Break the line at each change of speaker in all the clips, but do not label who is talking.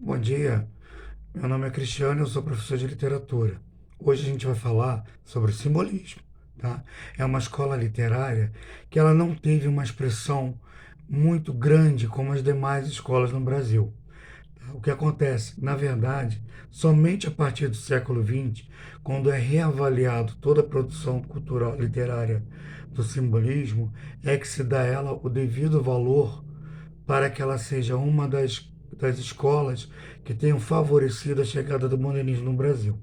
Bom dia, meu nome é Cristiano e eu sou professor de literatura. Hoje a gente vai falar sobre o simbolismo, tá? É uma escola literária que ela não teve uma expressão muito grande como as demais escolas no Brasil. O que acontece? Na verdade, somente a partir do século XX, quando é reavaliado toda a produção cultural literária do simbolismo, é que se dá a ela o devido valor para que ela seja uma das escolas que tenham favorecido a chegada do modernismo no Brasil.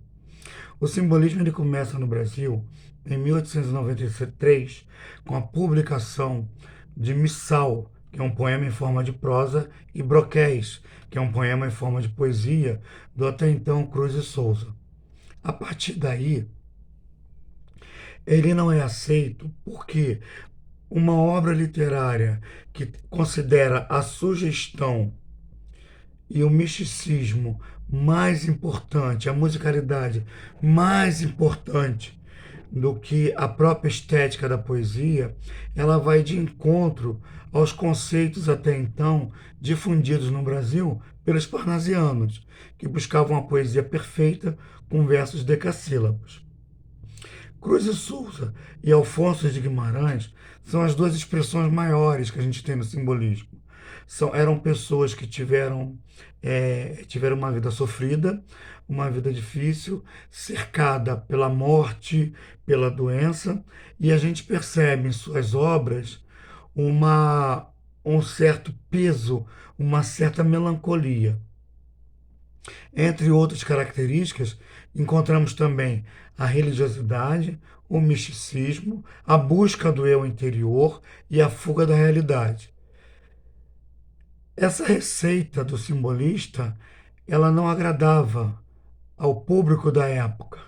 O simbolismo ele começa no Brasil em 1893 com a publicação de Missal, que é um poema em forma de prosa, e Broquéis, que é um poema em forma de poesia, do até então Cruz e Souza. A partir daí, ele não é aceito porque uma obra literária que considera a sugestão e o misticismo mais importante, a musicalidade mais importante do que a própria estética da poesia, ela vai de encontro aos conceitos até então difundidos no Brasil pelos parnasianos, que buscavam a poesia perfeita com versos decassílabos. Cruz e Souza e Alfonso de Guimarães são as duas expressões maiores que a gente tem no simbolismo. Eram pessoas que tiveram uma vida sofrida, uma vida difícil, cercada pela morte, pela doença, e a gente percebe em suas obras uma, um certo peso, uma certa melancolia. Entre outras características, encontramos também a religiosidade, o misticismo, a busca do eu interior e a fuga da realidade. Essa receita do simbolista, ela não agradava ao público da época,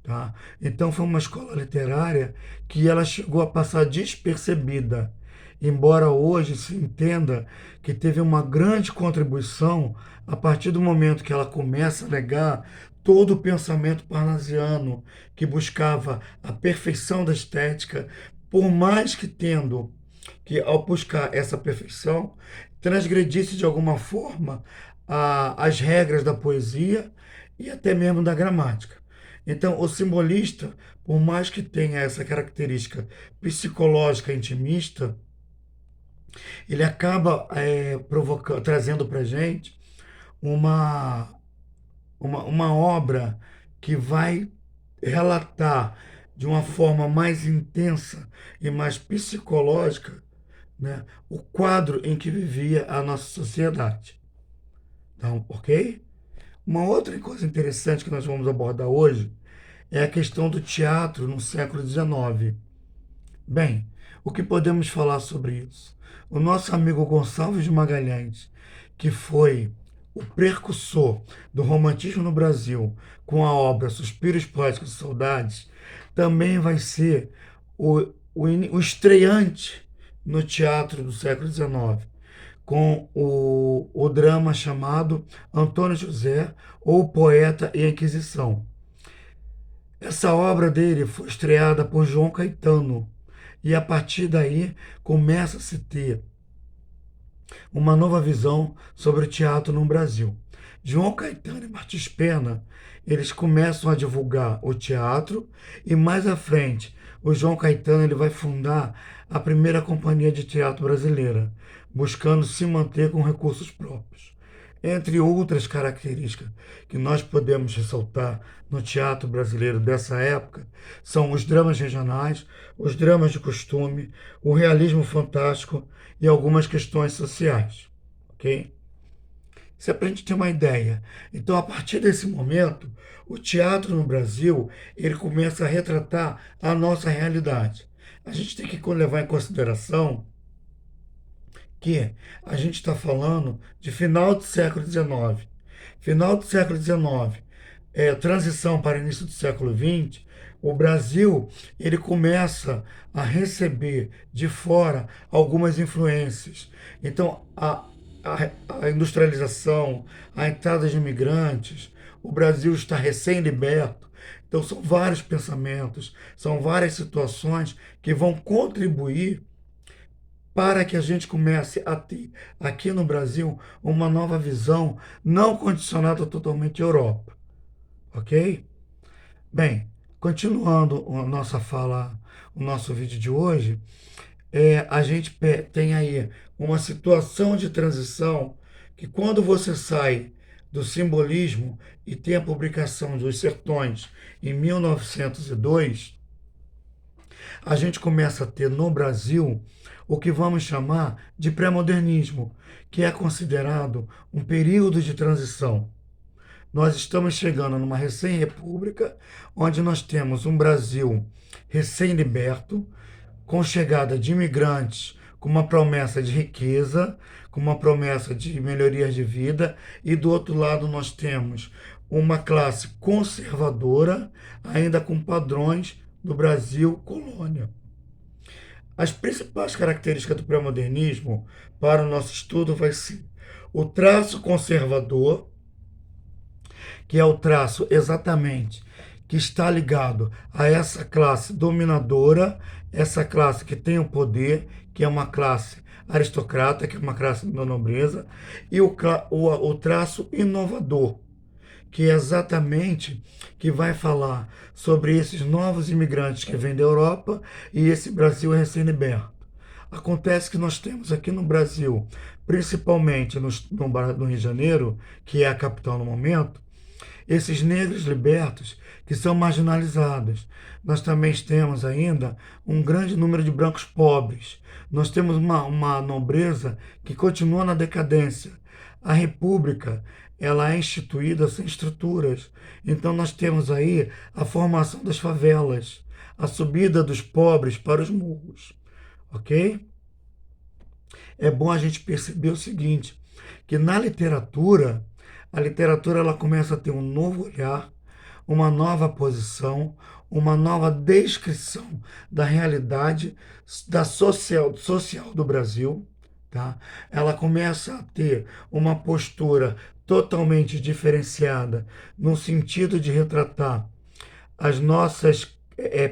tá? Então foi uma escola literária que ela chegou a passar despercebida, embora hoje se entenda que teve uma grande contribuição a partir do momento que ela começa a negar todo o pensamento parnasiano que buscava a perfeição da estética, por mais que tendo que ao buscar essa perfeição transgredisse de alguma forma as regras da poesia e até mesmo da gramática. Então, o simbolista, por mais que tenha essa característica psicológica intimista, ele acaba provocando, trazendo para a gente uma, uma obra que vai relatar de uma forma mais intensa e mais psicológica, né, o quadro em que vivia a nossa sociedade. Então, ok? Uma outra coisa interessante que nós vamos abordar hoje é a questão do teatro no século XIX. Bem, o que podemos falar sobre isso? O nosso amigo Gonçalves de Magalhães, que foi o precursor do romantismo no Brasil com a obra Suspiros Poéticos e Saudades, também vai ser o estreante no teatro do século XIX, com o drama chamado Antônio José, ou o Poeta e a Inquisição. Essa obra dele foi estreada por João Caetano, e a partir daí começa a se ter uma nova visão sobre o teatro no Brasil. João Caetano e Martins Pena, eles começam a divulgar o teatro e mais à frente, o João Caetano ele vai fundar a primeira companhia de teatro brasileira, buscando se manter com recursos próprios. Entre outras características que nós podemos ressaltar no teatro brasileiro dessa época, são os dramas regionais, os dramas de costume, o realismo fantástico e algumas questões sociais. Ok? Isso é para a gente ter uma ideia. Então, a partir desse momento, o teatro no Brasil ele começa a retratar a nossa realidade. A gente tem que levar em consideração que a gente está falando de final do século XIX. Final do século XIX, transição para início do século XX, o Brasil ele começa a receber de fora algumas influências. Então, a industrialização, a entrada de imigrantes, o Brasil está recém-liberto. Então, são vários pensamentos, são várias situações que vão contribuir para que a gente comece a ter aqui no Brasil uma nova visão não condicionada totalmente à Europa, ok? Bem, continuando a nossa fala, o nosso vídeo de hoje, a gente tem aí uma situação de transição que quando você sai do simbolismo e tem a publicação dos Sertões em 1902, a gente começa a ter no Brasil o que vamos chamar de pré-modernismo, que é considerado um período de transição. Nós estamos chegando numa recém-república, onde nós temos um Brasil recém-liberto, com chegada de imigrantes, com uma promessa de riqueza, com uma promessa de melhorias de vida, e do outro lado nós temos uma classe conservadora, ainda com padrões do Brasil colônia. As principais características do pré-modernismo para o nosso estudo vai ser o traço conservador, que é o traço exatamente que está ligado a essa classe dominadora, essa classe que tem o poder, que é uma classe aristocrata, que é uma classe da nobreza, e o traço inovador, que é exatamente que vai falar sobre esses novos imigrantes que vêm da Europa e esse Brasil recém-liberto. Acontece que nós temos aqui no Brasil, principalmente no Rio de Janeiro, que é a capital no momento, esses negros libertos que são marginalizados. Nós também temos ainda um grande número de brancos pobres. Nós temos uma nobreza que continua na decadência. A república, ela é instituída sem estruturas. Então nós temos aí a formação das favelas, a subida dos pobres para os morros, ok? É bom a gente perceber o seguinte, que na literatura, a literatura ela começa a ter um novo olhar, uma nova posição, uma nova descrição da realidade social do Brasil, tá? Ela começa a ter uma postura totalmente diferenciada no sentido de retratar as nossas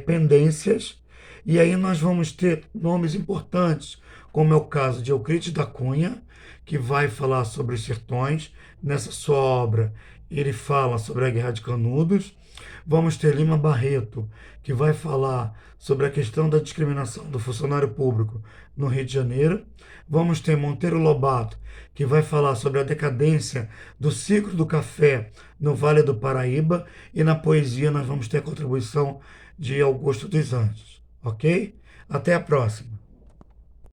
pendências, e aí nós vamos ter nomes importantes, como é o caso de Euclides da Cunha, que vai falar sobre os sertões. Nessa sua obra, ele fala sobre a Guerra de Canudos. Vamos ter Lima Barreto, que vai falar sobre a questão da discriminação do funcionário público no Rio de Janeiro. Vamos ter Monteiro Lobato, que vai falar sobre a decadência do ciclo do café no Vale do Paraíba. E na poesia nós vamos ter a contribuição de Augusto dos Anjos, ok? Até a próxima.